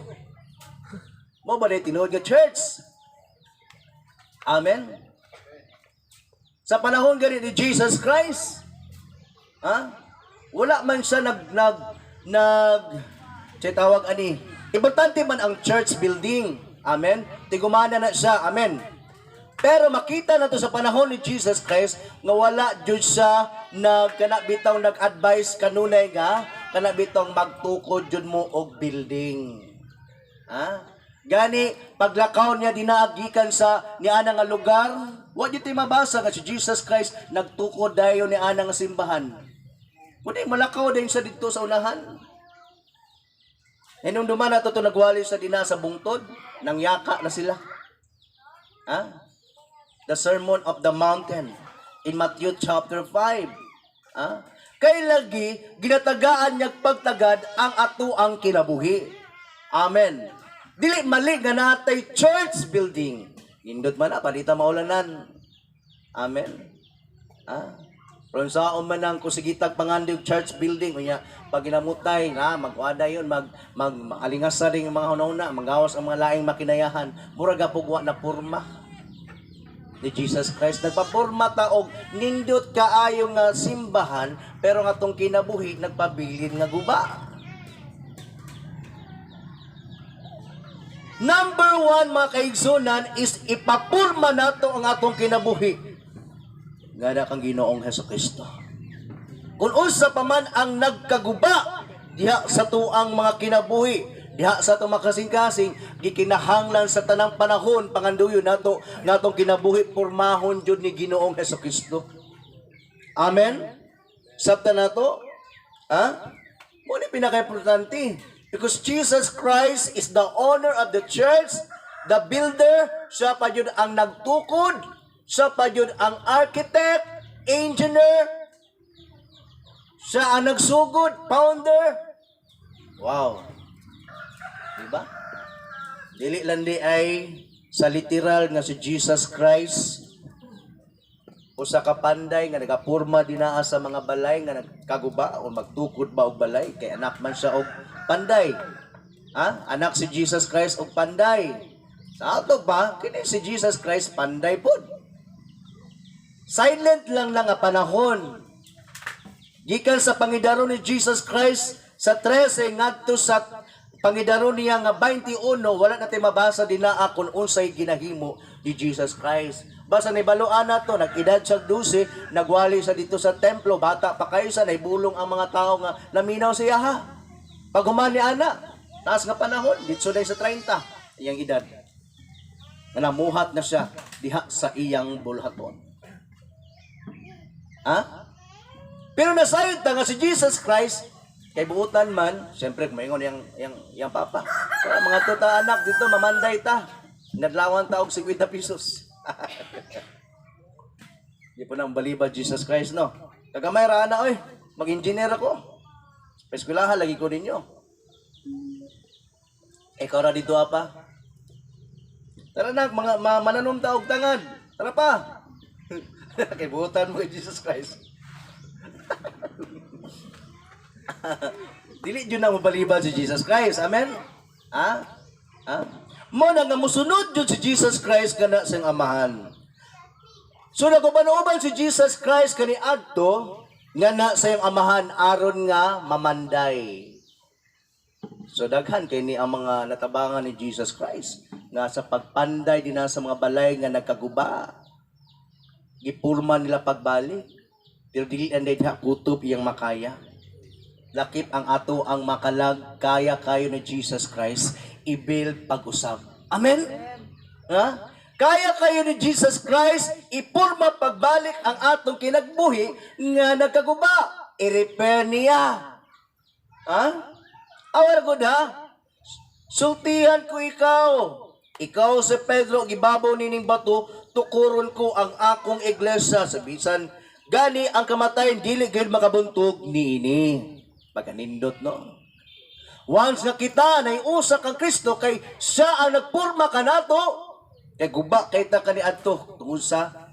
Mo ba na tinuod nga church? Amen? Sa panahon gani ni Jesus Christ, wala man siya tawag ani. Importante man ang church building. Amen? Tigumana na siya. Amen? Pero makita na to sa panahon ni Jesus Christ nga wala jud siya kanabitaw nag-advise kanunay nga kanabitaw magtukod jud mo og building. Gani paglakaw niya dinaagikan sa niana nga lugar, wa jud mabasa nga si Jesus Christ nagtukod dayon ni ana nga simbahan. Kundi malakaw din sa didto sa unahan. Nung duman na to nagwali sa dina sa bungtod, nangyaka na sila. The Sermon of the Mountain in Matthew chapter 5. Kay lagi ginatagaan niya pagtagad ang ato ang kinabuhi. Amen. Dili mali nga natay church building. Indot man palita maulanan. Amen. Pero sa man ang kusigitag pangandig church building unya pag ginamutay magwada yon mag-alingasa ring mga hunahuna, magawas ang mga laing makinayahan, mura gapugwa na porma. ni Jesus Christ. Nagpaporma ta og nindot kaayo nga simbahan, pero nga tong kinabuhi nagpabilin nga guba. Number one, mga kaigsunan, is ipapurma nato ang atong kinabuhi. Nga na kang Ginoong Hesukristo. Kung unsa pa man ang nagkaguba diha sa tuang mga kinabuhi, diha sa itong makasing-kasing, gikinahanglan sa tanang panahon, panganduyo nato, natong kinabuhi, pormahon jud ni Ginoong Hesukristo. Amen? Sabta nato? Ha? Muna pinaka-importante. Because Jesus Christ is the owner of the church, the builder, siya pa yun ang nagtukod, siya pa yun ang architect, engineer, siya ang nagsugod, founder. Wow. Diba? Dili lang di ay sa literal nga si Jesus Christ usa ka panday nga nagapurma dinaa sa mga balay nga nagkaguba o magtukod ba og balay kay anak man siya og panday. Ha? Anak si Jesus Christ og panday. Sa ato pa kini si Jesus Christ panday pod. Silent lang nga panahon. Gikan sa pangidaron ni Jesus Christ sa 13 ngadto sa pangidaron niya nga 21, wala natin mabasa dinaa kung unsay ginahimo ni Jesus Christ. Basta nibaluan na to, nag-edad siya 12, nagwali sa dito sa templo, bata pa kayo sa naibulong ang mga tao nga naminaw siya ha. Pag humani ana, taas nga panahon, dito na sa 30, iyang edad. Namuhat na siya diha sa iyang bulhaton. Ha? Pero nasayod ta nga si Jesus Christ, kay buutan man, siyempre kumaingon yang papa. Kaya mga tuta anak dito, mamanday ta. Nadlawan ta og 50 pesos. Di po nang baliba Jesus Christ, no? Kagamay ra na, oy. Mag-engineer ako. Eskwelahan, lagi ko ninyo. Ikaw ra dito, apa? Tara na, mga mananom ta og tangad. Tara pa. Kay buutan mo kay Jesus Christ. Dili jud na mabaliban si Jesus Christ. Amen? Ha? Ha? Mo na nga musunod jud si Jesus Christ kana sang amahan. So naguban-uban si Jesus Christ kani adto nga na sa iyang amahan aron nga mamanday. So daghan kay ni ang mga natabangan ni Jesus Christ nga sa pagpanday dinha sa mga balay nga nagkaguba. Gipurma nila pagbalik. Pero dili anday diha kutob iyang makaya. Lakip ang ato ang makalag kaya kayo ni Jesus Christ i-build pag-usab. Amen? Ha? Kaya kayo ni Jesus Christ ipurma pagbalik ang atong kinagbuhi nga nagkaguba. I-repair niya. Ha? Awar good ha? Sultihan ko ikaw. Ikaw si Pedro, gibabaw nining bato, tukuron ko ang akong iglesia. Sabisan, gani ang kamatayan, dili gayud makabuntog niini. Pagkanindot, no? Once na kita na iusa kang Kristo, kay siya ang nagpurma ka nato, kay guba kay ta kaniadto tungod sa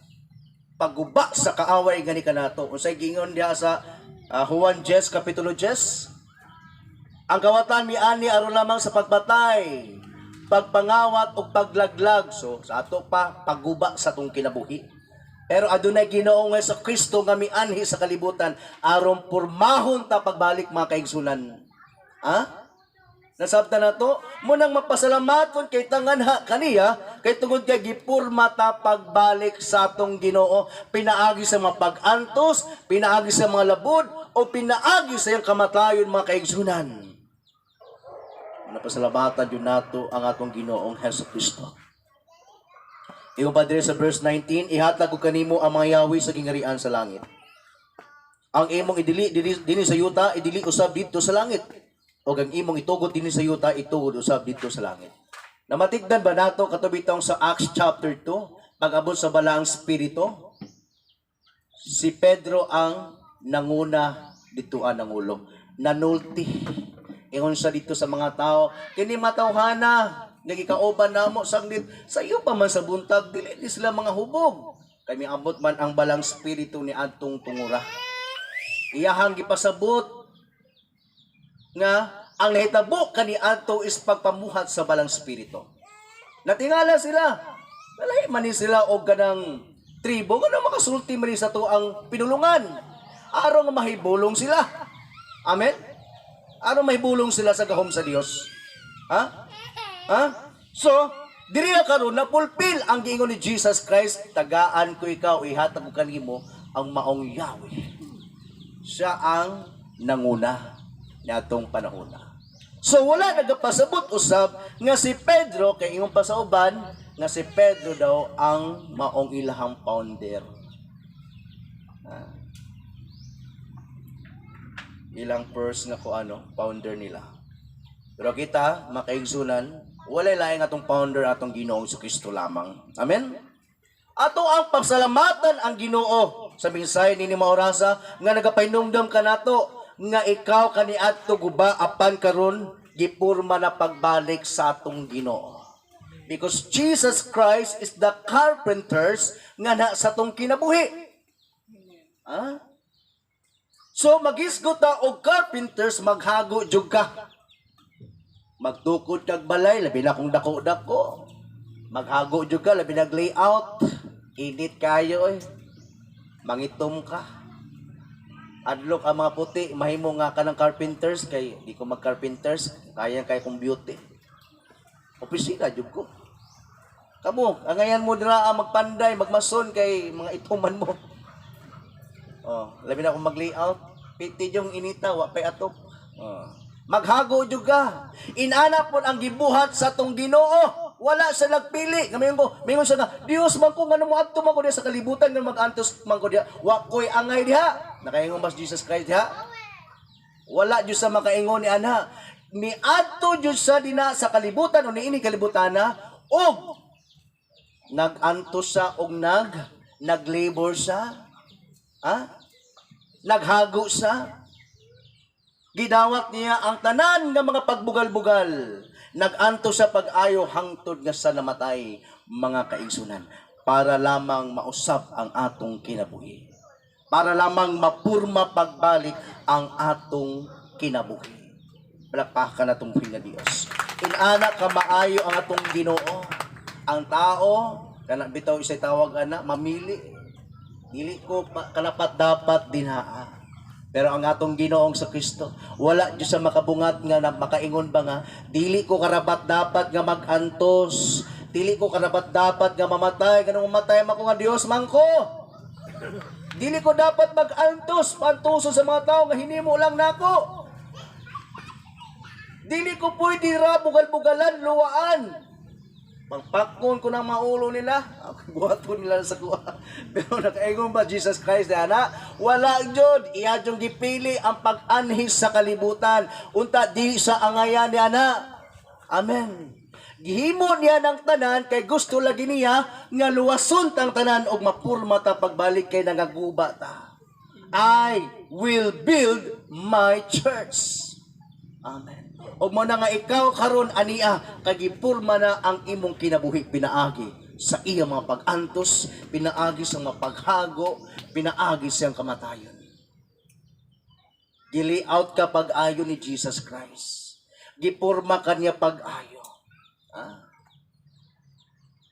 pagguba sa kaaway gani ka nato. Unsay gingon diha sa Juan 10 kapitulo 10, ang kawatan miani aron lamang sa pagbatay, pagpangawat o paglaglag. So sa ato pa pagguba sa tong kinabuhi. Pero adunay Ginoong sa Kristo nga mianhi sa kalibutan aron pormahon ta pagbalik mga kaigsunan. Ha? Nasabta na to, munang mapasalamaton kay tanganha kaniya, kay tungod kay gipurma ta pagbalik sa atong Ginoo, pinaagi sa mga pag-antos, pinaagi sa mga labod, o pinaagi sa iyang kamatayon mga kaigsunan. Napasalamatan yun nato ang atong Ginoong Hesukristo. Iyong Padre sa verse 19, ihatag ko kanimo ang mga yawi sa gingarian sa langit. Ang imong idili dinhi sa yuta, idili usab dito sa langit. O ang imong itugod dinhi sa yuta, itugod usab dito sa langit. Namatigdan ba nato katubitong sa Acts chapter 2, pag-abot sa balaang spirito, si Pedro ang nanguna dito ang nangulo. Nanulti. Ingon sa dito sa mga tao, kini matawhana, nagikauban namo saglit sa iyo pa man sa buntag dili di sila mga hubog kami abot man ang balang spiritu ni adtong tungura iyahang gipasabot nga ang nahitabo kani adto is pagpamuhat sa balang spiritu natingala sila Nalahi man ni sila og kanang tribo kanang makasulti man ni sa tuang pinulungan. Aron nga mahibulong sila. Amen. Aron mahibulong sila sa gahom sa Dios. Ha? Ha? So, diri na karon na fulfill ang giingon ni Jesus Christ, tagaan ko ikaw, ihatag ko kanimo ang maong Yahweh. Siya ang nanguna niadtong panahon. So wala nagapasabot usab nga si Pedro kay ingon pa sa uban nga si Pedro daw ang maong ilahang founder. Ilang first nga ko founder nila. Pero kita makaigsunan, wala laing atong founder atong Ginoong Kristo lamang. Amen. Ato ang pagsalamatan ang Ginoo sa minsay ni Maurasa nga nagapainumdum kanato nga ikaw kaniadto guba apan karon gipurma na pagbalik sa atong Ginoo. Because Jesus Christ is the carpenters nga na sa atong kinabuhi. Ha? So magisgot ta og carpenters maghago jud ka. Magtukod kag balay labi na kung dako-dako. Maghago jud ka labi nag layout. Init kayo mangitom ka. Adlok ang mga puti, mahimo nga ka ng carpenters kay di ko mag-carpenters, kaya kong beauty. Opisina jud ko. Kamo, angayan mo dira magpanday, magmason kay mga ituman mo. Oh, labi na akong mag-layout, piti yung inita, wa pay atop. Oh. Maghago jud ka. Inana pon ang gibuhat sa tong Ginoo. Wala sa nagpili. Mingon siya nga, Dios man ko nga mo adto man ko diha sa kalibutan nga mag-antos man ko diha. Wa koy angay diha. Nakaingon mas Jesus Christ diha. Wala jud sa makaingon ni ana. Ni adto jud sa dina sa kalibutan o niini kalibutan na og nag-antos sa og nag-labor sa. Ha? Naghago sa. Gidawat niya ang tanan nga mga pagbugal-bugal. Nag-anto sa pag-ayo hangtod nga sa namatay mga kaigsunan para lamang mausap ang atong kinabuhi. Para lamang mapurma pagbalik ang atong kinabuhi. Palakpakan na itong nga Dios. Inana ka maayo ang atong Ginoo. Ang tao, kanak bitaw isa'y tawag ana, mamili. Dili ko kalapat dapat dinhaa. Pero ang atong Ginoong sa Kristo, wala Diyos sa makabungat nga na makaingon ba nga, dili ko karapat dapat nga mag-antos, dili ko karapat dapat nga mamatay, ganun mamatay ako nga Dios mangko. Dili ko dapat mag-antos, pantuso sa mga tao nga hinimo lang nako. Dili ko pwede ra bugal-bugalan, luwaan. Pagpakon ko ng maulo nila, buhaton nila sa kuha. Pero nakaingon ba Jesus Christ na ana? Wala jud, iya jud gipili ang pag-anhis sa kalibutan. Unta di sa angayan ni ana. Amen. Gihimo niya ng tanan kay gusto lagi niya nga luwason tang tanan og mapurma ta pagbalik kay nagaguba ta. I will build my church. Amen. O mo na nga ikaw karon ania kagipurma na ang imong kinabuhi pinaagi sa iya mga pag-antos, pinaagi sa mga paghago, pinaagi sa kamatayon. Gili-out ka pag-ayo ni Jesus Christ. Gipurma kanya pag-ayo.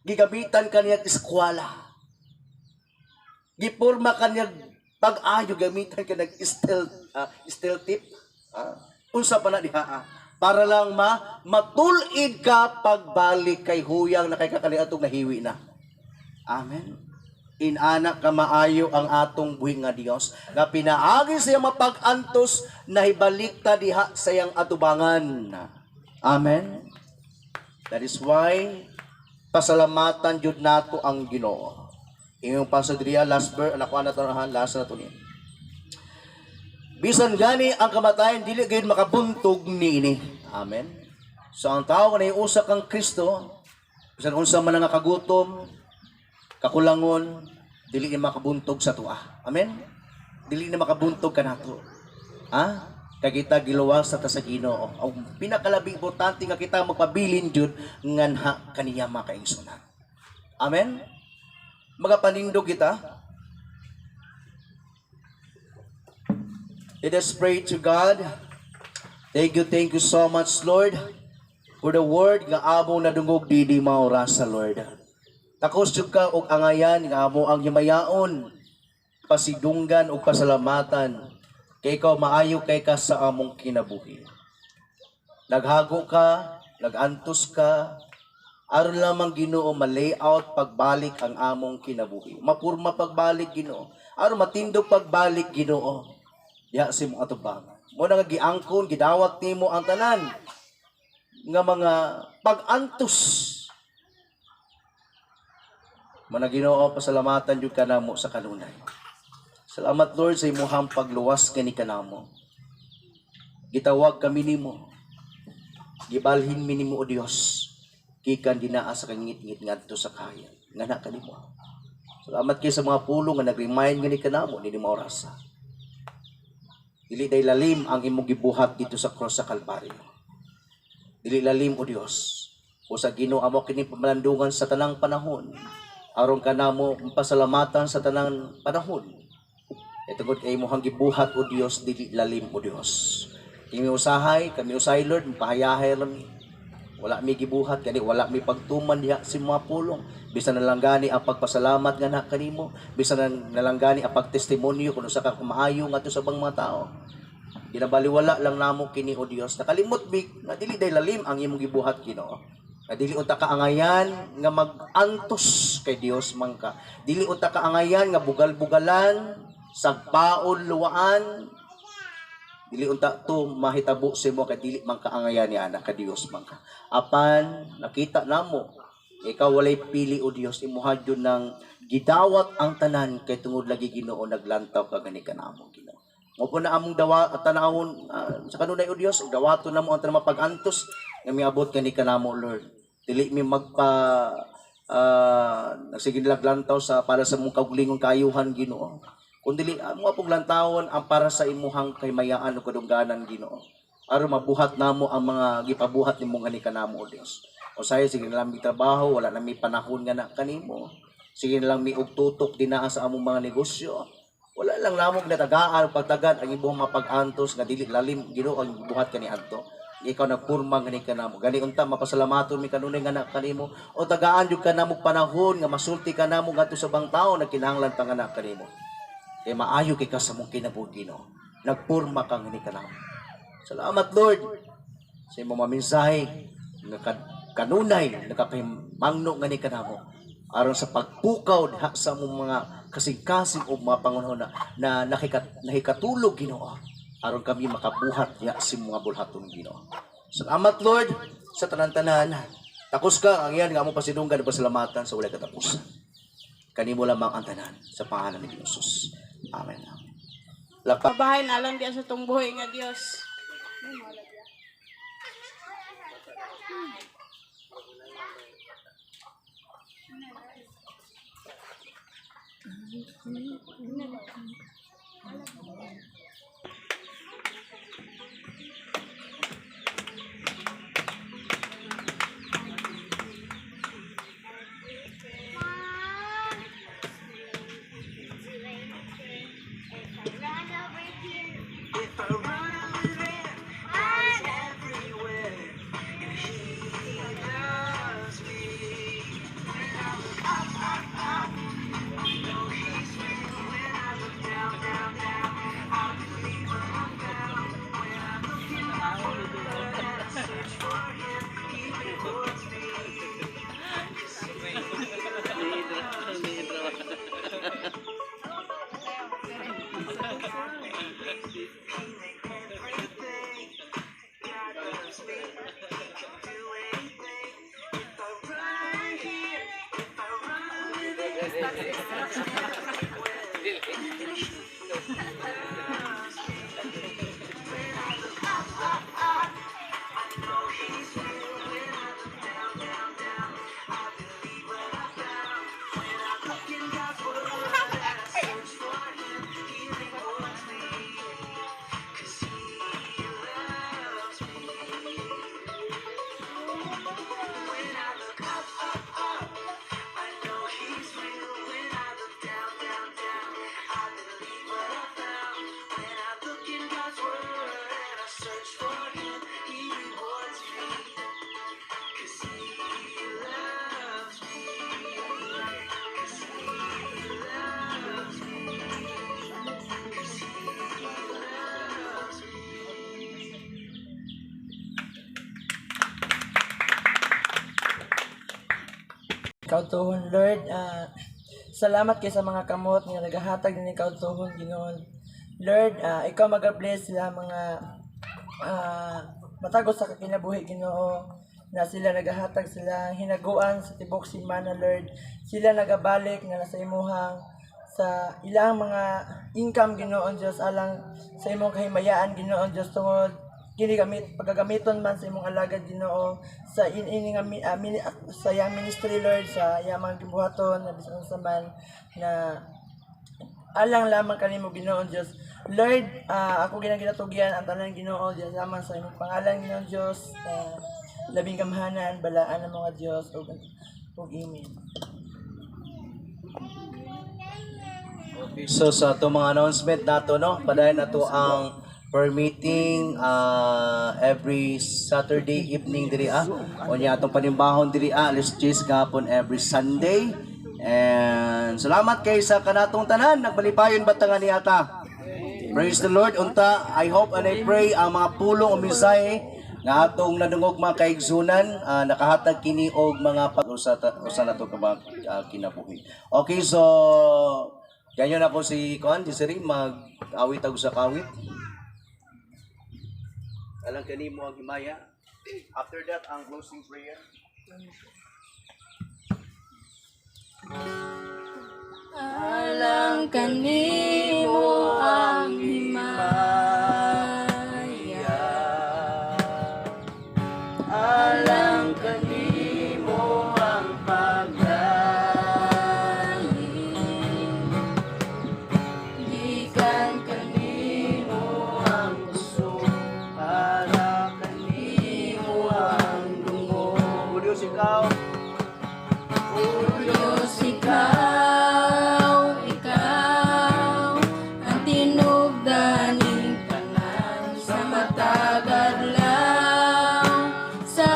Gigamitan kanya eskwela. Gipurma kanya pag-ayo, gamitan kanya steel tip. Unsa pa na diha para lang matulid ka pagbalik kay huyang na kay kakaliatong nahiwi na. Amen. Inana ka maayo ang atong buhi nga Dios nga pinaagi siya mapag-antos na hibalik ta diha sa iyang atubangan. Amen. That is why pasalamatan jud nato ang Ginoo. Iyong pasadriya last verse nakuha na to last na to ni. Bisan gani ang kamatayan dili gayud makabuntog niini. Amen. So ang tao nga naiusa kang Kristo, bisan unsa man nga kagutom, kakulangon, dili ni makabuntog sa tuwa. Amen. Dili ni makabuntog kanato. Kay kita giluwas sa ta sa Ginoo. Ang pinakalabing importante nga kita magpabilin jud nganha kaniya makaigsunan. Amen. Magapanindog kita. Let us pray to God. Thank you so much, Lord, for the word nga amo na dungog didi maura sa Lord. Takos jud ka og angayan nga amo ang himayaon, pasidunggan ug pasalamatan. Kay ikaw maayo kay ka sa among kinabuhi. Naghago ka, nagantos ka, aron lamang Ginoo ma-layout pagbalik ang among kinabuhi. Mapurma pagbalik Ginoo. Aron matindog pagbalik Ginoo. Ya si mo atubang. Mo na nga giangkon, gidawat nimo ang tanan nga mga pag-antos. Mo na Ginoo pasalamatan jud kanamo sa kanunay. Salamat Lord sa imong pagluwas kani kanamo. Gitawag kami nimo. Gibalhin mi nimo o Dios. Gikan dinaa sa kangit-ngit ngadto sa kahayan. Ngana kanimo. Salamat kay sa mga pulong nga nag-remind ngani kanamo ni mo orasa. Dili day lalim ang imong gibuhat dito sa cross sa Kalbaryo. Dili lalim o Dios. O sa Ginoo amo kini pamalandungan sa tanang panahon. Aron kanamo pasalamatan sa tanang panahon. Tungod kay imong gibuhat o Dios dili lalim o Dios. Kami usahay Lord, mapahayahay lang. Wala mi gibuhat kani wala mi pagtuman diha si mga pulong. Bisan na lang gani ang pagpasalamat nga na kanimo, bisan na lang gani ang pagtestimonyo kuno sa ka maayo ngadto sa bang mga tao. Ginabaliwala lang namo kini o Dios. Nakalimot mi na dili day lalim ang imong gibuhat Ginoo. Na dili unta kaangayan nga mag-antos kay Dios man ka. Dili unta kaangayan nga bugal-bugalan, sagpaon luwaan. Dili unta to mahitabo sa imo kay dili man kaangayan ni anak ka Dios man ka. Apan nakita namo ikaw walay pili o Dios imuha jud nang gidawat ang tanan kay tungod lagi Ginoo naglantaw ka gani kanamo Ginoo. Mo po na among dawa at tanawon sa kanunay o Dios dawaton namo ang tanang pag-antos nga miabot kani kanamo Lord. Dili mi magpa nagsige naglantaw sa para sa mong kaugalingon kayuhan Ginoo. Kundi mo apong lantawon ang para sa imuhang kaymayaan o kadungganan Ginoo. Aron mabuhat namo ang mga gipabuhat nimo ngani kanamo o Dios. O saya sige na lang mi trabaho, wala na mi panahon nga na kanimo. Sige na lang mi og tutok dinaa sa among mga negosyo. Wala lang namong natagaan pagtagad ang imong mapag-antos nga dili lalim Ginoo ang buhat kani adto. Ikaw nagpurma ngani kanamo. Gani unta mapasalamaton mi kanunay nga na kanimo o tagaan jud kanamo panahon nga masulti kanamo ngadto sa bang tawo na kinahanglan pa nga na kanimo. Kaya maayo kay ka sa mong kinabuhi Ginoo. Nagpurma kang ngani kanamo. Salamat Lord sa imong mamensahe nga kanunay nakakahimangno ngani kanamo aron sa pagpukaw diha sa among mga kasing-kasing o mga pangunahon na nahikatulog Ginoo aron kami makabuhat diha sa mga bulhaton Ginoo. Salamat Lord sa tanan-tanan. Takos ka ang iyan nga among pasidunggan ug pasalamatan sa walay katapusan. Kanimo lamang ang tanan sa pangalan ni Jesus. Amen. Lapat. Bahay na lang diya sa tong buhay nga Dios. kautuhon, Lord. Salamat kay sa mga kamot nga nagahatag ni kautuhon, Ginoon. Lord, ikaw mag-bless sila mga matagos sa kakinabuhi, Ginoo, na sila nagahatag sila hinaguan sa tibok simana, Lord. Sila nagabalik na nasa imuhang sa ilang mga income, Ginoon Diyos, alang sa imong kahimayaan, Ginoon Diyos, tungod kini gamit pagagamiton man sa imong alagad, Ginoo, sa ini nga sa yang ministry, Lord, sa yang mga gibuhaton na bisan sa man na alang lamang kanimo, Ginoon Diyos. Lord, ako ginagatugian ang tanan, Ginoo, Diyos lamang sa imong pangalan, Ginoon Diyos. Labing kamhanan, balaan ng mga Diyos, ug amen. Okay, so sa itong mga announcement nato, no, padayon na to ang prayer meeting every Saturday evening diri o niya atong panimbahon diri alas 10 gahapon every Sunday. And salamat kay sa kanatong tanan, nagbalipayon batangan ni ata. Praise the Lord. Unta, I hope and I pray ang mga pulong o mensahe nga atong nadungog mga kaigsunan nakahatag kini og mga pag-usa nato ka kinabuhi. Okay, so ganyan na po si Kuan, si Siri, mag-awit ako sa kawit. Alang kanimo ang himaya. After that, ang closing prayer. Alang kanimo ang himaya, alang kanimo ang paglain, gikan kanimo ang puso, para kanimo ang dungo. Diyos ikaw. Diyos ikaw, ikaw ang tinubdaning tanan sa matag adlaw, sa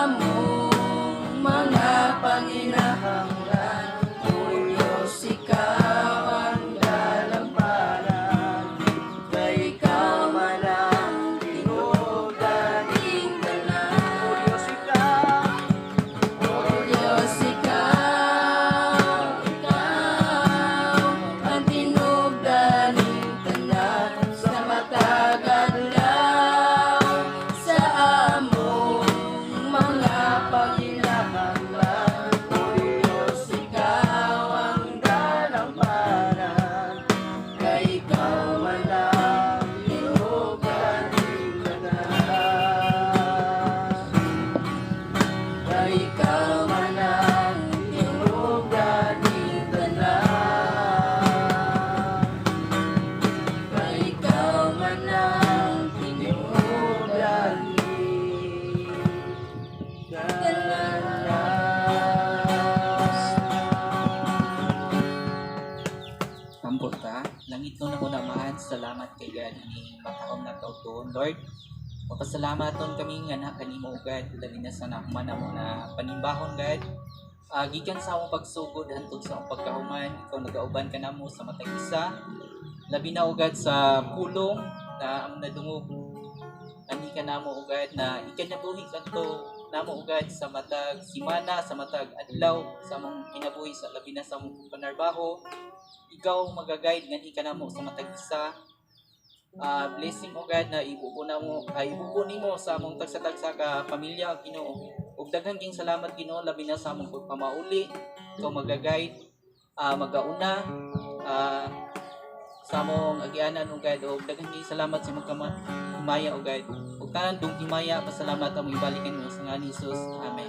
among mga panginahanglan. O Diyos, ikaw ang dalamparan, kay ikaw man ang tinubdaning tanan. O Diyos, ikaw, o Diyos, ikaw, ikaw ang tinubdaning tanan sa matag adlaw, sa among mga paghinahanglan. O Diyos, ikaw ang dalamparan, kay ikaw man ang tinubdaning tanan. Kay ikaw man ang tinubdaning tanan. Kay ikaw man ang tinubdaning Pambuta, langit no na unamahan, salamat kay God ni matahom na kautuon, Lord. Mapasalamaton kami nga na kanimo, God, labi na sa nakman mo na panimbahon, God. Gikan sa among pagsugod hantod sa among pagkahuman, ikaw nagauban ka namo sa matag isa. Labi na, ugad sa pulong na among nadungog. Ani ka namo, ugad na ikanabuhi kanto namo, ugad sa matag simana, sa matag adlaw, sa among kinabuhi, sa labi na sa among panarbaho. Ikaw magaguide ngani ka namo sa matag isa. Blessing, o God, na ibubo nimo sa among tagsa-tagsa ka pamilya, Ginoo. Ug daghang king salamat, Ginoo, labi na sa among pagpamauli. Ikaw magaguide, magauna sa among agianan, o God. Ug daghang king salamat sa imong himaya, o God. Ug tanan dong himaya, pasalamat ang ibalikan mo sa ngalan ni Jesus. Amen.